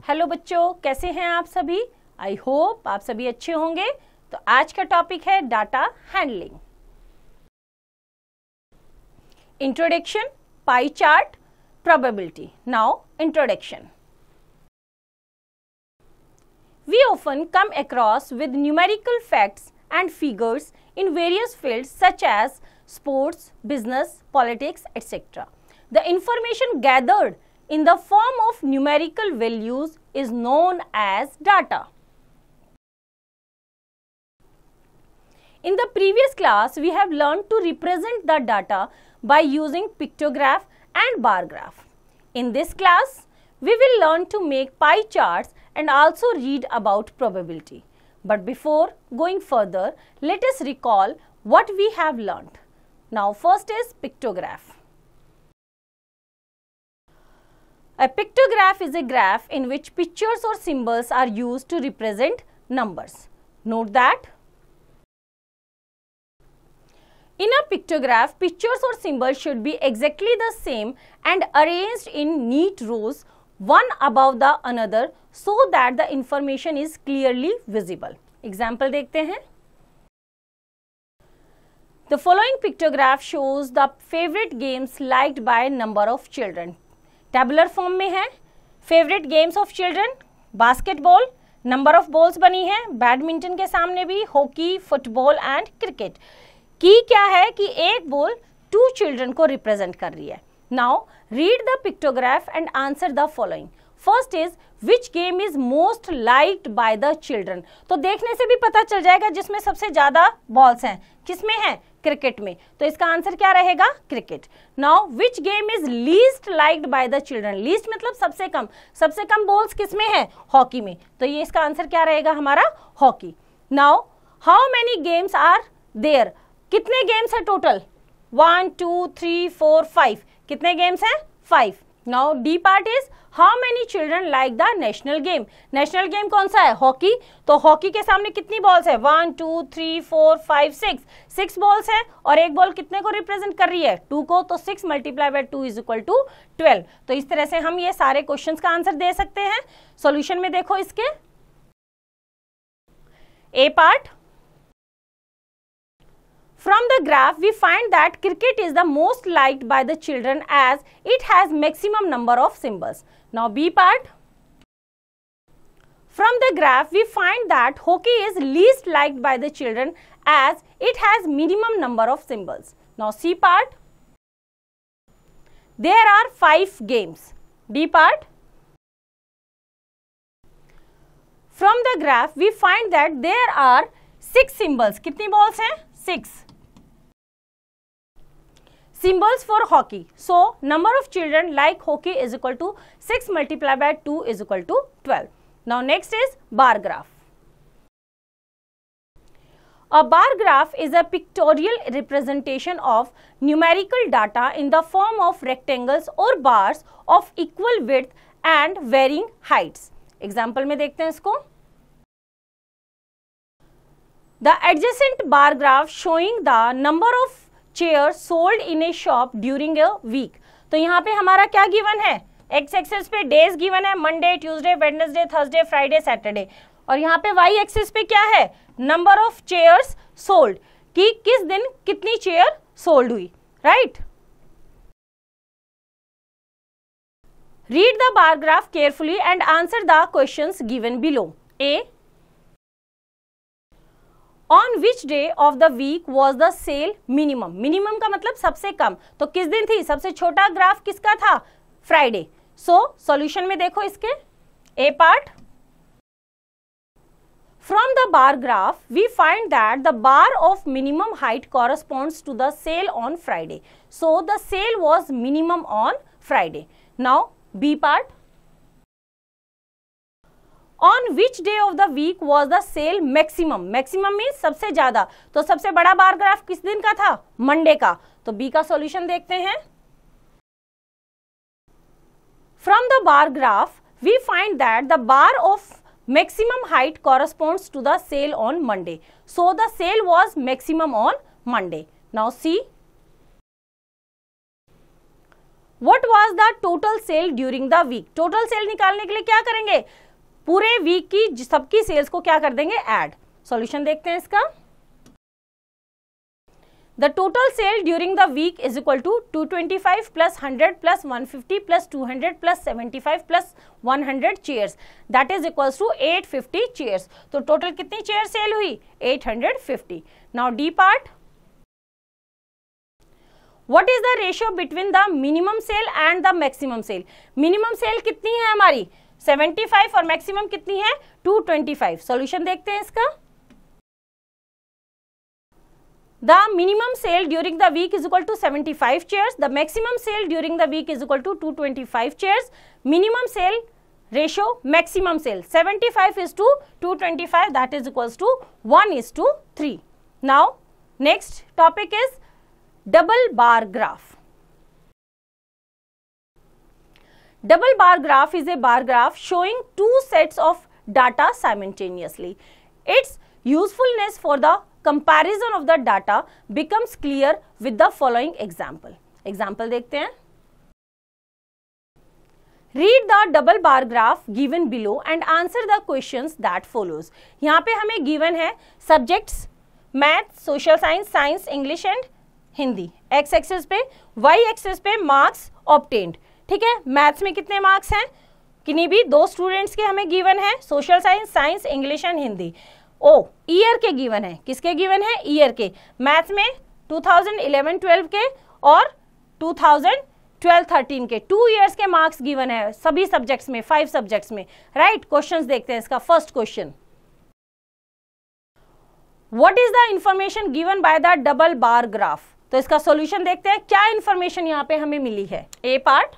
Hello बच्चों, कैसे हैं आप सभी। आई होप आप सभी अच्छे होंगे। तो आज का टॉपिक है data handling. Introduction, pie chart, probability. Now introduction. We often come across with numerical facts and figures in various fields such as sports, business, politics, etc. The information gathered in the form of numerical values is known as data. In the previous class, we have learned to represent the data by using pictograph and bar graph. In this class, we will learn to make pie charts and also read about probability. But before going further, let us recall what we have learnt. Now first is pictograph. A pictograph is a graph in which pictures or symbols are used to represent numbers. Note that in a pictograph, pictures or symbols should be exactly the same and arranged in neat rows, one above the another, so that the information is clearly visible. Example देखते हैं. The following pictograph shows the favorite games liked by a number of children. Tabular form में है. Favorite games of children, basketball, number of balls बनी है. Badminton के सामने भी hockey, football and cricket. की क्या है कि एक बॉल 2 चिल्ड्रन को रिप्रेजेंट कर रही है. Now read the pictograph and answer the following. First is which game is most liked by the children. तो देखने से भी पता चल जाएगा जिसमें सबसे ज्यादा बॉल्स हैं. किसमें है? क्रिकेट में. तो इसका आंसर क्या रहेगा? Cricket. Now which game is least liked by the children. Least मतलब सबसे कम. सबसे कम बॉल्स किसमें है? हॉकी में. तो ये इसका आंसर क्या रहेगा हमारा? Hockey. Now how many games are there. कितने गेम्स है टोटल? 1 2 3 4 5. कितने गेम्स हैं? 5. Now the part is how many children like the national game. National game कौन सा है? हॉकी. तो हॉकी के सामने कितनी बॉल्स है? 1 2 3 4 5 6. 6 बॉल्स है और एक बॉल कितने को रिप्रेजेंट कर रही है? 2 को. तो 6 multiply by 2 is equal to 12. तो इस तरह से हम ये सारे क्वेश्चंस का आंसर दे सकते हैं. सॉल्यूशन में देखो इसके. ए part. From the graph, we find that cricket is the most liked by the children as it has maximum number of symbols. Now B part. From the graph, we find that hockey is least liked by the children as it has minimum number of symbols. Now C part. There are 5 games. D part. From the graph, we find that there are 6 symbols. कितनी balls हैं? 6. Symbols for hockey. So, number of children like hockey is equal to 6 multiplied by 2 is equal to 12. Now, next is bar graph. A bar graph is a pictorial representation of numerical data in the form of rectangles or bars of equal width and varying heights. Example में देखते हैं इसको. The adjacent bar graph showing the number of chair sold in a shop during a week. तो यहाँ पे हमारा क्या given है? एक्स एक्सिस पे डेज गिवन है. Monday, Tuesday, Wednesday, Thursday, Friday, Saturday. और यहाँ पे वाई एक्सिस पे क्या है? नंबर ऑफ चेयर्स सोल्ड, कि किस दिन कितनी चेयर सोल्ड हुई. Right. Read the bar graph carefully and answer the questions given below. A. On which day of the week was the sale minimum? Minimum का मतलब सबसे कम. तो किस दिन थी? सबसे छोटा ग्राफ किसका था? फ्राइडे. सो सॉल्यूशन में देखो इसके. ए part. From the bar graph, we find that the bar of minimum height corresponds to the sale on Friday. So the sale was minimum on Friday. Now B part. On which day of the week was the sale maximum? Maximum means सबसे ज्यादा. तो सबसे बड़ा bar graph किस दिन का था? Monday का. तो बी का सॉल्यूशन देखते हैं. From the bar graph, we find that the bar of maximum height corresponds to the sale on Monday. So the sale was maximum on Monday. Now see. What was the total sale during the week. Total sale निकालने के लिए क्या करेंगे, पूरे week की सबकी sales को क्या कर देंगे, ऐड। सॉल्यूशन देखते हैं इसका। The total sale during the week is equal to 225 plus 100 plus 150 plus 200 plus 75 plus 100 chairs, that is equals to 850 chairs। तो total कितनी चेयर सेल हुई, 850। Now D part, what is the ratio between the minimum sale and the maximum sale। minimum sale कितनी है हमारी 75 और maximum कितनी है 225। Solution देखते हैं इसका। The minimum sale during the week is equal to 75 chairs. The maximum sale during the week is equal to 225 chairs. Minimum sale ratio, maximum sale 75 is to 225, that is equals to 1:3. Now next topic is double bar graph. Double bar graph is a bar graph showing two sets of data simultaneously. Its usefulness for the comparison of the data becomes clear with the following example. Example देखते हैं। Read the double bar graph given below and answer the questions that follows. यहाँ पे हमें given है subjects math, social science, science, English and Hindi. x axis पे, y axis पे marks obtained। ठीक है, मैथ्स में कितने मार्क्स हैं, किन्हीं भी दो स्टूडेंट्स के हमें गिवन है, social science, science, English and Hindi. ओ ईयर के गिवन है, किसके गिवन है, ईयर के। मैथ्स में 2011-12 के और 2012-13 के 2 ईयर्स के मार्क्स गिवन है सभी सब्जेक्ट्स में, 5 सब्जेक्ट्स में। राइट, क्वेश्चंस देखते हैं इसका। First question, what is the information given by the double bar graph. तो इसका सॉल्यूशन देखते हैं, क्या इंफॉर्मेशन यहाँ पे हमें मिली है। ए part,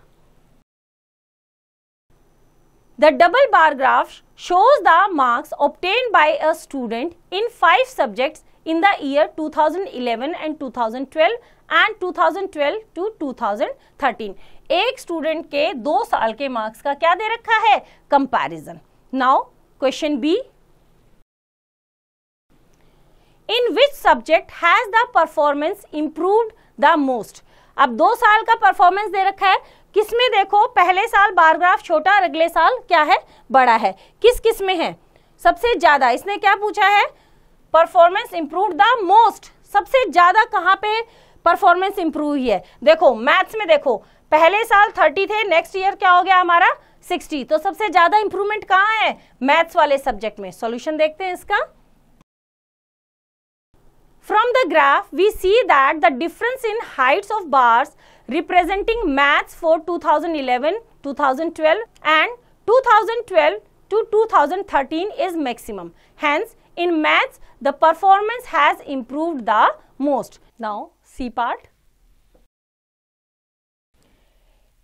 the double bar graph shows the marks obtained by a student in 5 subjects in the year 2011 and 2012 and 2012 to 2013। एक स्टूडेंट के 2 साल के मार्क्स का क्या दे रखा है, comparison. Now question B, in which subject has the performance improved the most। अब 2 साल का परफॉर्मेंस दे रखा है, किसमें देखो, पहले साल बार ग्राफ छोटा और अगले साल क्या है, बड़ा है। किस किस में है सबसे ज्यादा, इसने क्या पूछा है, परफॉर्मेंस इंप्रूव द मोस्ट, सबसे ज्यादा कहाँ पे परफॉर्मेंस इंप्रूव हुई है। देखो मैथ्स में देखो, पहले साल 30 थे, नेक्स्ट ईयर क्या हो गया हमारा 60, तो सबसे ज्यादा इंप्रूवमेंट कहाँ है, मैथ्स वाले सब्जेक्ट में। सॉल्यूशन देखते हैं इसका। From the graph, we see that the difference in heights of bars representing maths for 2011, 2012 and 2012 to 2013 is maximum. Hence, in maths, the performance has improved the most. Now, C part.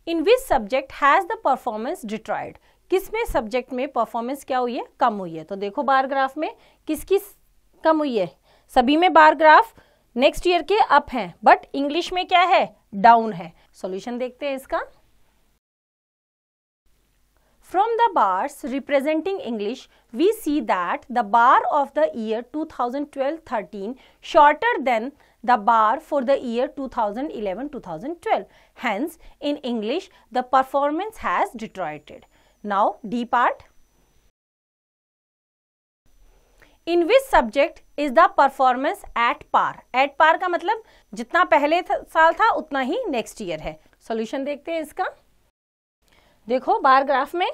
In which subject has the performance deteriorated? किसमें subject में performance क्या हुई है, कम हुई है। तो देखो bar graph में किसकी कम हुई है, सभी में बार ग्राफ नेक्स्ट ईयर के अप हैं, बट इंग्लिश में क्या है, डाउन है। सॉल्यूशन देखते हैं इसका। From the bars representing English, we see that the bar of the year 2012-13 shorter than the bar for the year 2011-2012. Hence, in English, the performance has deteriorated. Now, D part. In which subject is the performance at par? At par का मतलब जितना पहले साल था उतना ही next year है। Solution देखते हैं इसका। देखो बार ग्राफ में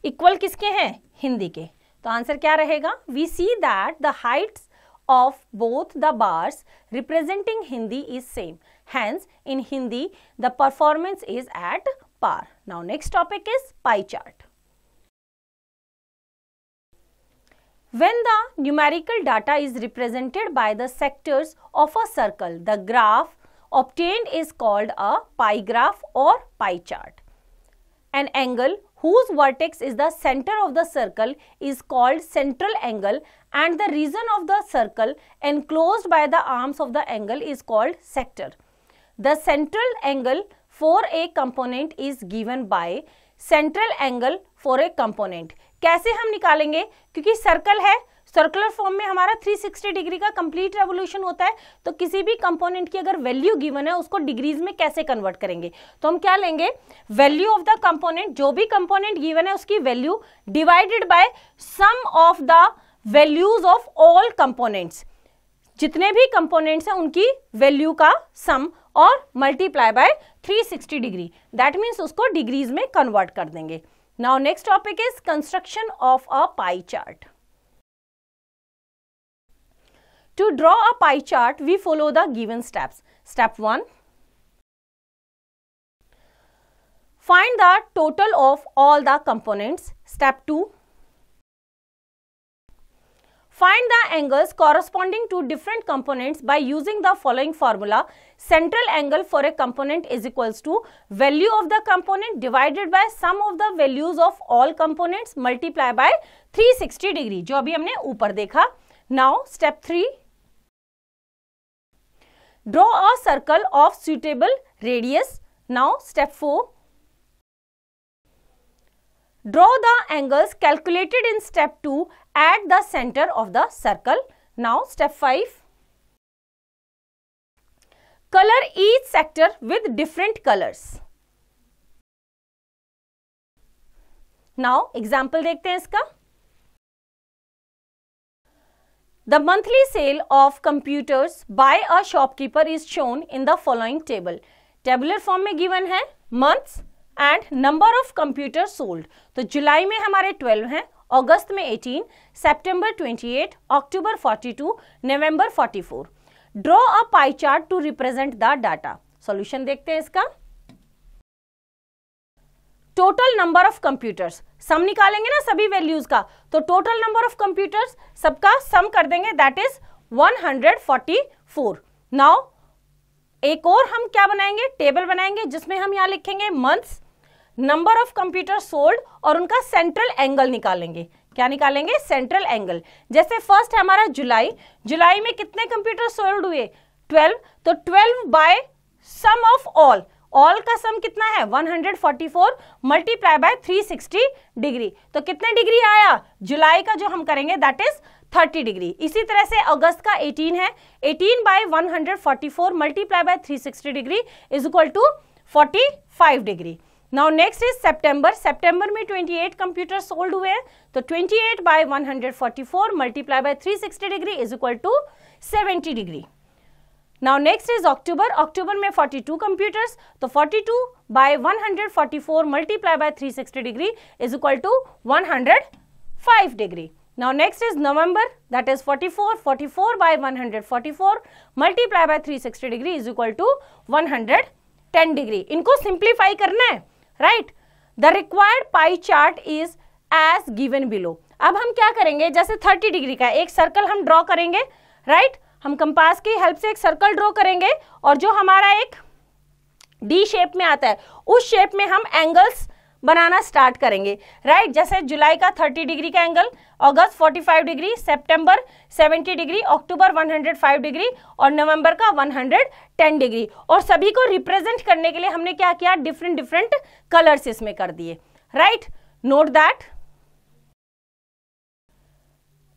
इक्वल किसके हैं, हिंदी के, तो आंसर क्या रहेगा, we see that the heights of both the bars representing Hindi is same, hence in Hindi the performance is at par. Now next topic is pie chart. When the numerical data is represented by the sectors of a circle, the graph obtained is called a pie graph or pie chart. An angle whose vertex is the center of the circle is called central angle, and the region of the circle enclosed by the arms of the angle is called sector. The central angle for a component is given by central angle for a component. कैसे हम निकालेंगे, क्योंकि circle है, circular form में हमारा 360 degree का complete revolution होता है। तो किसी भी कंपोनेंट की अगर वैल्यू गिवन है उसको डिग्रीज में कैसे कन्वर्ट करेंगे, तो हम क्या लेंगे, वैल्यू ऑफ द कंपोनेंट, जो भी कंपोनेंट गिवन है उसकी value divided by sum of the values of all components, जितने भी कंपोनेंट्स हैं उनकी वैल्यू का सम, और multiply by 360 degree, that means उसको डिग्रीज में कन्वर्ट कर देंगे। Now next topic is construction of a pie chart. To draw a pie chart, we follow the given steps. Step 1. Find the total of all the components. Step 2. Find the angles corresponding to different components by using the following formula. Central angle for a component is equals to value of the component divided by sum of the values of all components multiply by 360 degree, जो अभी हमने ऊपर देखा. Now step 3. Draw a circle of suitable radius. Now step 4. Draw the angles calculated in step 2 at the center of the circle. Now step 5. Color each sector with different colors. Now example देखते हैं इसका. The monthly sale of computers by a shopkeeper is shown in the following table. Tabular form में given है months and number of computers sold. तो जुलाई में हमारे 12 हैं, अगस्त में 18, सितंबर 28, अक्टूबर 42, नवंबर 44. Draw a pie chart to represent the data. Solution देखते हैं इसका. टोटल नंबर ऑफ कंप्यूटर्स, सम निकालेंगे ना सभी वैल्यूज का, तो टोटल नंबर ऑफ कंप्यूटर्स सबका सम कर देंगे, दैट इज 144. नाउ एक और हम क्या बनाएंगे, टेबल बनाएंगे जिसमें हम यहाँ लिखेंगे months, number of computer sold और उनका सेंट्रल एंगल निकालेंगे. क्या निकालेंगे, सेंट्रल एंगल. जैसे फर्स्ट है हमारा जुलाई, जुलाई में कितने कंप्यूटर सोल्ड हुए, 12, तो 12 by sum of all, all का सम कितना है 144 मल्टीप्लाई बाय 360 डिग्री. तो कितने डिग्री आया, जुलाई का जो हम करेंगे दैट इज 30 डिग्री. इसी तरह से अगस्त का 18 है, 18 by 144 multiply by 360 degree is equal to 45 degree. Now next is September, सितंबर में 28 कंप्यूटर सोल्ड हुए हैं, तो 28 by 144 multiply by 360 degree is equal to 70 degree. Now next is October, अक्टूबर में 42 कंप्यूटर्स, तो 42 by 144 multiply by 360 degree is equal to 105 degree. Now next is November, that is 44 by 144 multiply by 360 degree is equal to 110 degree. इनको simplify करना है, right. The required pie chart is as given below. अब हम क्या करेंगे, जैसे 30 degree का एक सर्कल हम ड्रॉ करेंगे, राइट. हम कंपास की हेल्प से एक सर्कल ड्रॉ करेंगे और जो हमारा एक डी शेप में आता है उस शेप में हम एंगल्स बनाना स्टार्ट करेंगे, राइट. जैसे जुलाई का 30 डिग्री का एंगल, अगस्त 45 डिग्री, सितंबर 70 डिग्री, अक्टूबर 105 डिग्री और नवंबर का 110 डिग्री. और सभी को रिप्रेजेंट करने के लिए हमने क्या किया, डिफरेंट डिफरेंट कलर्स इसमें कर दिए, right. Note that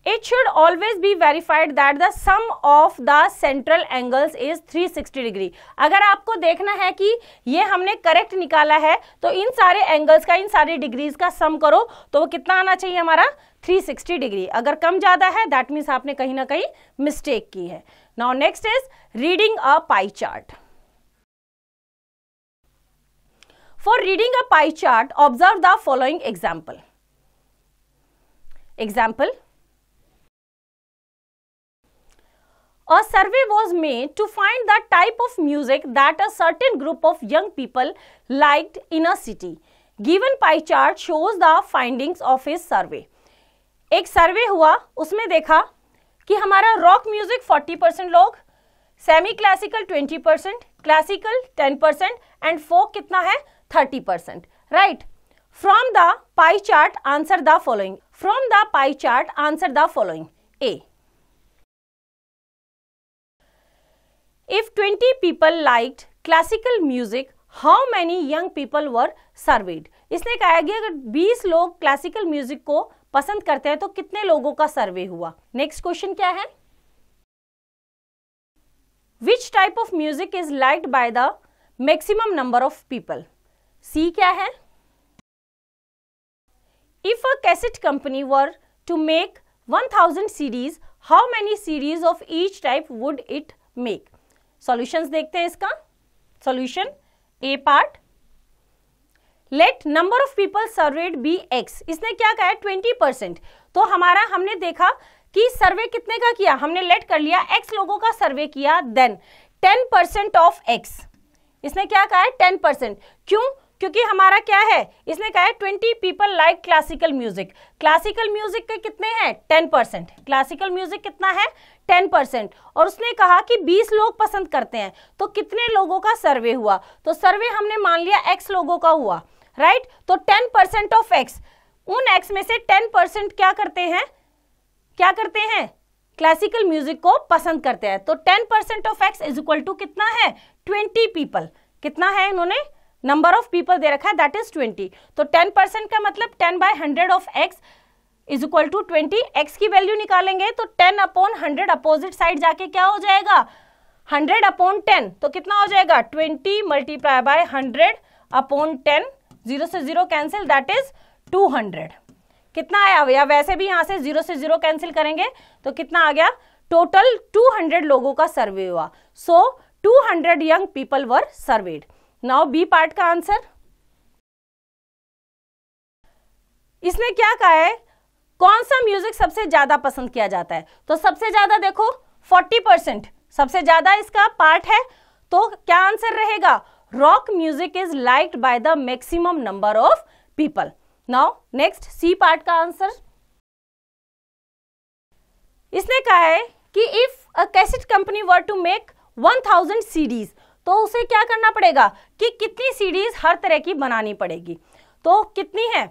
it should always be verified that the sum of the central angles is 360 degree. अगर आपको देखना है कि ये हमने करेक्ट निकाला है तो इन सारे एंगल्स का, इन सारे डिग्रीज का सम करो तो वो कितना आना चाहिए हमारा 360 डिग्री. अगर कम ज्यादा है दैट मीन्स आपने कहीं ना कहीं मिस्टेक की है. Now next is reading a pie chart. For reading a pie chart observe the following example. A survey was made to find the type of music that a certain group of young people liked in a city. Given pie chart shows the findings of his survey. एक सर्वे हुआ, उसमें देखा कि हमारा rock music 40% लोग, semi classical 20%, classical 10% and folk कितना है 30%, right. From the pie chart answer the following. From the pie chart answer the following. A, if 20 people liked classical music, how many young people were surveyed. इसने कहा कि अगर 20 लोग classical music को पसंद करते हैं तो कितने लोगों का सर्वे हुआ। नेक्स्ट क्वेश्चन क्या है, which type of music is liked by the maximum number of people. C क्या है, if a cassette company were to make 1000 CDs, how many CDs of each type would it make. Solutions देखते हैं इसका। Solution A part, let number of people surveyed be x. इसने क्या कहा है 20%। तो हमने देखा कि सर्वे कितने का किया, हमने लेट कर लिया x लोगों का सर्वे किया, देन 10% ऑफ x। इसने क्या कहा है 10%। क्यों, क्योंकि हमारा क्या है, इसने कहा है 20 people like classical music. Classical music के कितने हैं 10%। क्लासिकल म्यूजिक कितना है 10%। और उसने कहा कि 20 लोग पसंद करते हैं, तो कितने लोगों का सर्वे हुआ। तो सर्वे हमने मान लिया x लोगों का हुआ, राइट। तो 10% ऑफ x, उन x में से 10% क्या करते हैं क्लासिकल म्यूजिक को पसंद करते हैं। तो 10% of x is equal to कितना है 20 पीपल। कितना है, इन्होंने नंबर ऑफ पीपल दे रखा है, दैट इज 20। तो 10% का मतलब 10/100 of x is equal to 20। x की वैल्यू निकालेंगे तो 10/100 अपोजिट साइड जाके क्या हो जाएगा 100/10। तो कितना हो जाएगा 20 मल्टीप्लाई बाय 100/10, 0 से 0 कैंसिल, दैट इज 200। कितना आया, या वैसे भी यहां से 0 से 0 कैंसिल करेंगे तो कितना आ गया, टोटल 200 लोगों का सर्वे हुआ। So 200 young people were surveyed. Now B part का आंसर, इसने क्या कहा है कौन सा म्यूजिक सबसे ज्यादा पसंद किया जाता है। तो सबसे ज्यादा देखो 40% सबसे ज्यादा इसका पार्ट है। तो क्या आंसर रहेगा, rock music is liked by the maximum number of people. Now next C part का आंसर, इसने कहा है कि if a cassette company were to make 1000 CDs, तो उसे क्या करना पड़ेगा कि कितनी CDs हर तरह की बनानी पड़ेगी। तो कितनी है,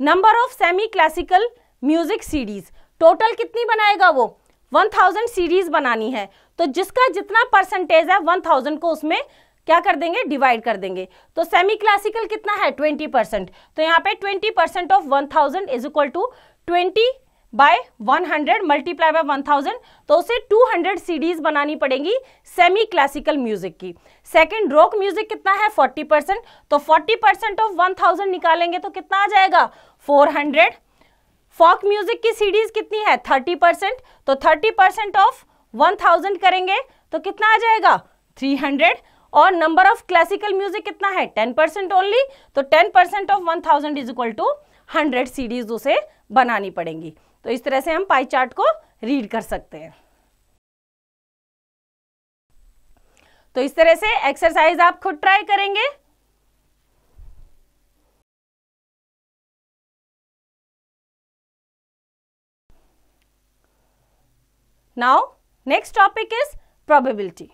number of semi classical music CDs, total कितनी बनाएगा वो 1000 CDs बनानी है। तो जिसका जितना परसेंटेज है 1000 को उसमें क्या कर देंगे, डिवाइड कर देंगे। तो सेमी क्लासिकल कितना है 20%। तो यहाँ पे 20% of 1000 is equal to 20/100 multiply by 1000। तो उसे 200 CDs बनानी पड़ेगी सेमी क्लासिकल म्यूजिक की। सेकंड, रॉक म्यूजिक कितना है 40%। तो 40% ऑफ 1000 निकालेंगे तो कितना आ जाएगा 400। फॉक म्यूजिक की CDs कितनी है 30%। तो 30% ऑफ 1000 करेंगे तो कितना आ जाएगा 300। और नंबर ऑफ क्लासिकल म्यूजिक कितना है 10% ओनली। तो 10% of 1000 is equal to 100 CDs उसे बनानी पड़ेंगी। तो इस तरह से हम पाई चार्ट को रीड कर सकते हैं। तो इस तरह से एक्सरसाइज आप खुद ट्राई करेंगे। Now next topic is probability.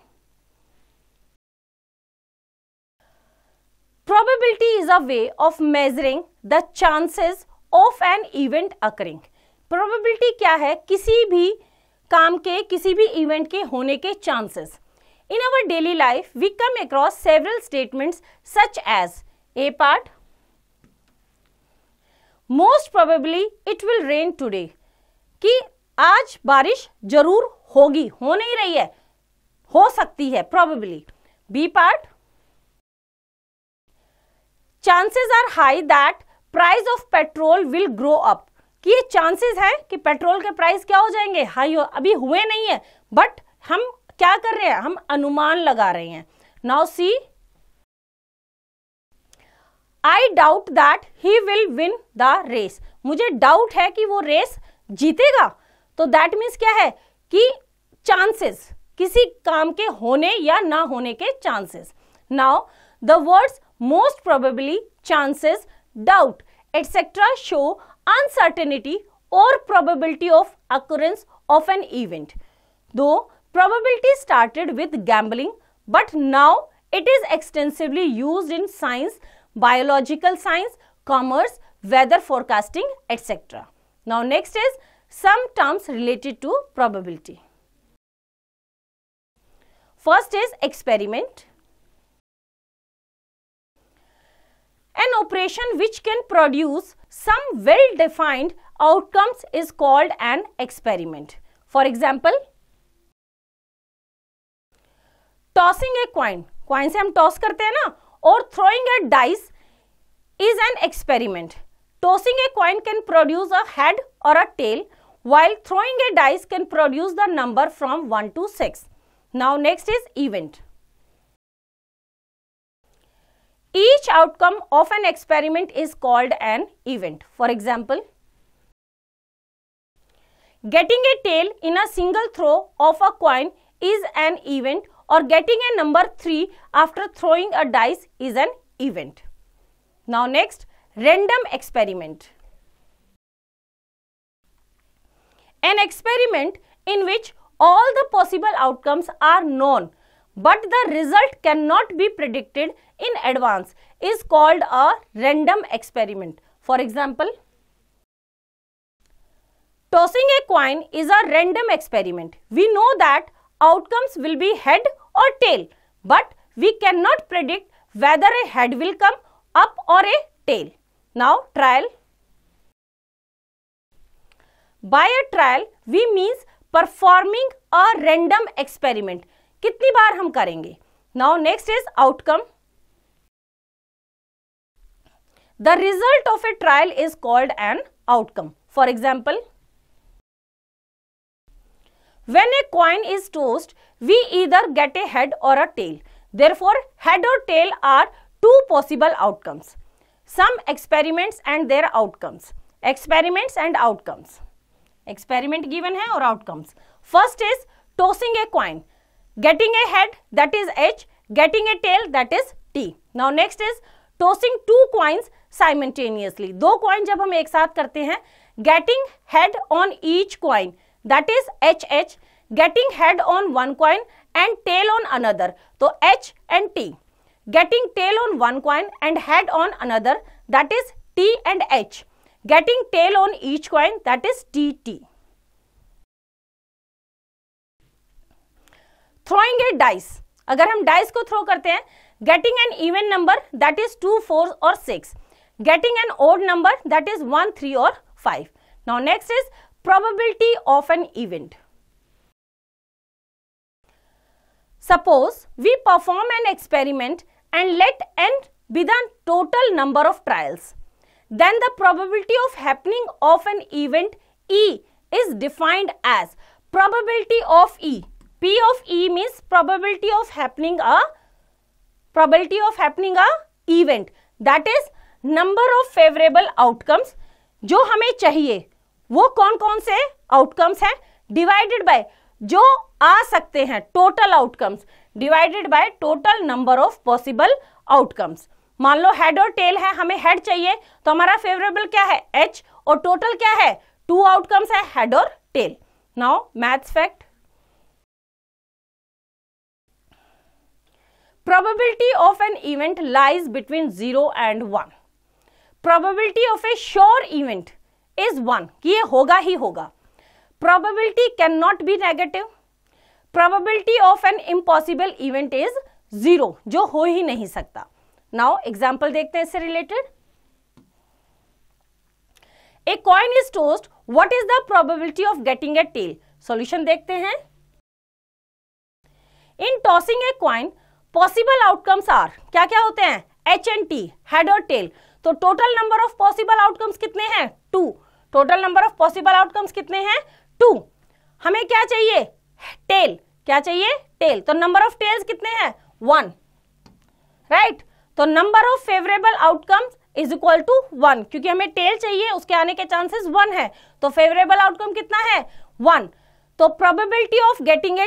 Probability is a way of measuring the chances of an event occurring. Probability क्या है, किसी भी काम के, किसी भी इवेंट के होने के chances. In our daily life, we come across several statements such as A part, most probably it will rain today, कि आज बारिश जरूर होगी, हो नहीं रही है, हो सकती है, probably. B part, chances are high that price of petrol will grow up, कि ये चांसेस है कि पेट्रोल के प्राइस क्या हो जाएंगे, हाई हो। अभी हुए नहीं है बट हम क्या कर रहे हैं, हम अनुमान लगा रहे हैं। Now see, I doubt that he will win the race, मुझे डाउट है कि वो रेस जीतेगा। तो दैट मीन्स क्या है कि चांसेस, किसी काम के होने या ना होने के chances. Now the words most probably, chances, doubt, etc. show uncertainty or probability of occurrence of an event. Though probability started with gambling, but now it is extensively used in science, biological science, commerce, weather forecasting, etc. Now next is some terms related to probability. First is experiment. operation which can produce some well-defined outcomes is called an experiment. For example, tossing a coin, coin से हम toss करते हैं ना, और throwing a dice is an experiment. Tossing a coin can produce a head or a tail, while throwing a dice can produce the number from 1 to 6. Now next is event. Each outcome of an experiment is called an event. For example, getting a tail in a single throw of a coin is an event, or getting a number 3 after throwing a dice is an event. Now next, random experiment. An experiment in which all the possible outcomes are known but the result cannot be predicted in advance is called a random experiment. For example, tossing a coin is a random experiment. We know that outcomes will be head or tail, but we cannot predict whether a head will come up or a tail. Now trial. By a trial we means performing a random experiment. कितनी बार हम करेंगे? Now next is outcome. The result of a trial is called an outcome. For example, when a coin is tossed, we either get a head or a tail. Therefore, head or tail are two possible outcomes. Some experiments and their outcomes. Experiments and outcomes. Experiment given है और outcomes. First is tossing a coin. Getting a head, that is H. Getting a tail, that is T. Now next is tossing two coins simultaneously. दो coin जब हम एक साथ करते हैं, getting head on each coin, that is HH. Getting head on one coin and tail on another, तो H and T. Getting tail on one coin and head on another, that is T and H. Getting tail on each coin, that is TT. Throwing a dice. अगर हम dice को throw करते हैं, getting an even number, that is 2, 4 or 6. Getting an odd number, that is 1, 3 or 5. Now next is probability of an event. Suppose we perform an experiment and let n be the total number of trials. Then the probability of happening of an event E is defined as probability of E. P of E means probability of happening a event, that is number of favorable outcomes. जो हमें चाहिए वो कौन कौन से outcomes हैं, divided by जो आ सकते हैं total outcomes, divided by total number of possible outcomes. मान लो head और tail है, हमें head चाहिए तो हमारा favorable क्या है H और total क्या है 2 outcomes है head और tail. Now maths fact. Probability of an event lies between 0 and 1. Probability of a sure event is 1 कि ये होगा ही होगा. Probability cannot be negative. Probability of an impossible event is 0 जो हो ही नहीं सकता. Now example देखते हैं इससे related. A coin is tossed. What is the probability of getting a tail? Solution देखते हैं. In tossing a coin, possible outcomes are क्या क्या होते हैं H and T, head और tail. तो total number of possible outcomes कितने हैं 2. total number of possible outcomes कितने हैं 2. हमें क्या चाहिए tail. क्या चाहिए tail. तो number of tails कितने हैं 1. right. तो number of favorable outcomes is equal to 1 क्योंकि हमें tail चाहिए उसके आने के chances 1 है तो favorable outcome कितना है 1. तो probability of getting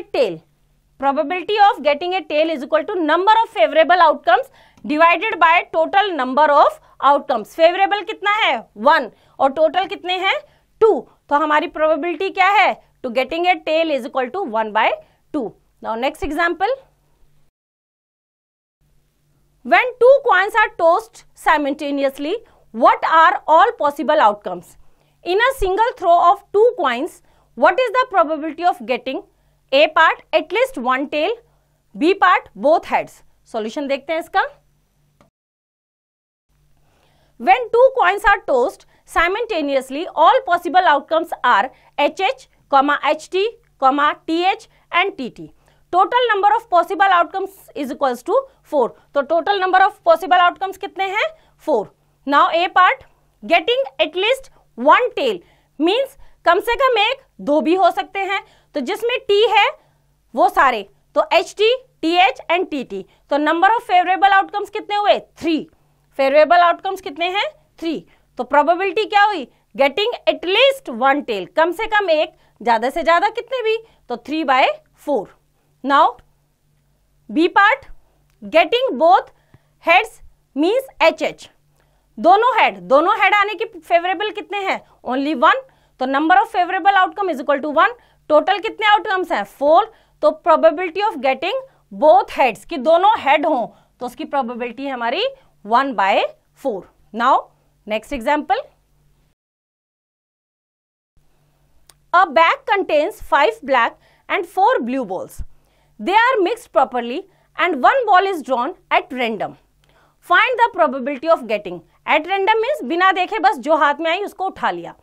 a tail is equal to number of favorable outcomes divided by total number of outcomes. favorable कितना है 1 और total कितने हैं 2. तो हमारी probability क्या है to getting a tail is equal to 1 by 2. Now next example. When two coins are tossed simultaneously, what are all possible outcomes? In a single throw of two coins, what is the probability of getting A part at least one tail, B part both heads? Solution देखते हैं इसका. When two coins are tossed simultaneously, all possible outcomes are HH, HT, TH and TT. Total number of possible outcomes is equals to 4. तो total number of possible outcomes कितने हैं? 4. Now A part, getting at least one tail means कम से कम एक, दो भी हो सकते हैं. तो जिसमें T है वो सारे, तो HT, TH एंड TT. तो नंबर ऑफ फेवरेबल आउटकम्स कितने हुए? 3. फेवरेबल आउटकम्स कितने हैं? 3. तो प्रोबेबिलिटी क्या हुई? गेटिंग एटलीस्ट वन टेल, कम से कम एक, ज्यादा से ज्यादा कितने भी, तो 3/4. Now B part, getting both heads means HH. दोनों हेड आने की फेवरेबल कितने हैं? ओनली 1. तो number of favourable outcome is equal to 1. Total कितने आउटकम्स हैं? 4. तो probability of getting both heads, कि दोनों हेड हों, तो उसकी प्रोबेबिलिटी है हमारी 1/4. Now next example. A bag contains 5 black and 4 blue balls. They are mixed properly and one ball is drawn at random. Find the probability of getting. At random means बिना देखे बस जो हाथ में आई उसको उठा लिया.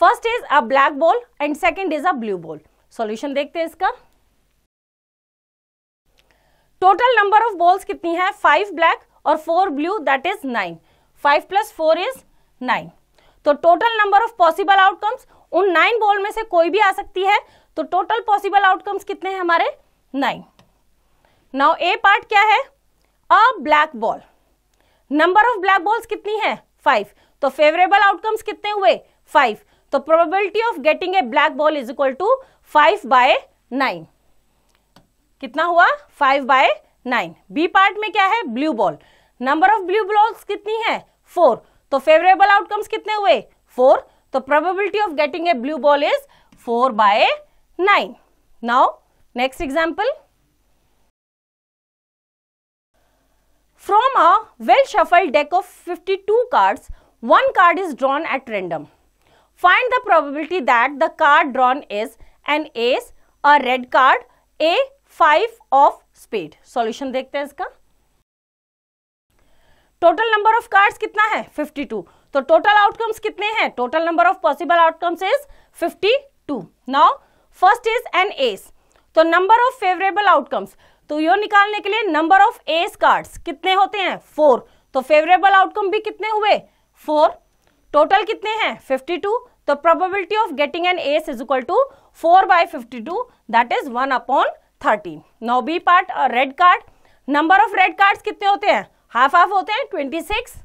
First is a black ball and second is a blue ball. Solution देखते हैं इसका. Total number of balls कितनी है? 5 black और 4 blue, that is 9. 5 plus 4 is 9. तो total number of possible outcomes, उन 9 बॉल में से कोई भी आ सकती है. तो टोटल पॉसिबल आउटकम्स कितने हैं हमारे? 9. नाउ ए पार्ट क्या है? अ black ball. Number of black balls कितनी है? 5. तो फेवरेबल आउटकम्स कितने हुए? 5. तो probability of getting a black ball is equal to 5/9. कितना हुआ? 5/9. बी पार्ट में क्या है? Blue ball. Number of blue balls कितनी है? 4. तो फेवरेबल आउटकम्स कितने हुए? 4. तो probability of getting A blue ball is 4/9. Now next example. From a well shuffled deck of 52 cards, one card is drawn at random. Find the probability that the card drawn is an ace, a red card, a 5 of spade. Solution देखते हैं इसका. Total number of cards कितना है? 52. तो total outcomes कितने हैं? Total number of possible outcomes is 52. Now first is an S. तो number of favourable outcomes, तो ये निकालने के लिए नंबर ऑफ एस कार्ड्स कितने होते हैं? 4. तो फेवरेबल आउटकम भी कितने हुए? 4. टोटल कितने हैं? 52. तो probability of getting an ace is equal to 4/52, that is 1/13. Now B part, red card. Number of red cards कितने होते हैं? हाफ हाफ होते हैं, 26.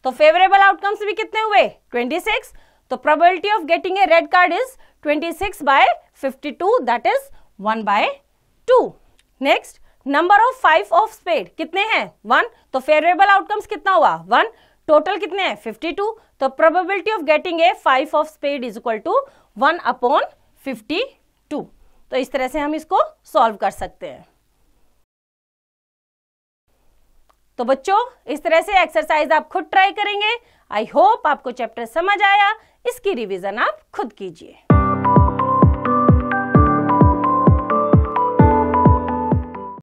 तो फेवरेबल आउटकम्स भी कितने हुए? 26. तो probability of getting a red card is 26/52, that is 1/2. Next, number of 5 of spade कितने हैं? 1. तो फेवरेबल आउटकम्स कितना हुआ? 1. टोटल कितने हैं? 52. तो probability of getting a 5 of spade is equal to 1/52. तो इस तरह से हम इसको सॉल्व कर सकते हैं. तो बच्चों, इस तरह से एक्सरसाइज आप खुद ट्राई करेंगे. आई होप आपको चैप्टर समझ आया. इसकी रिवीजन आप खुद कीजिए.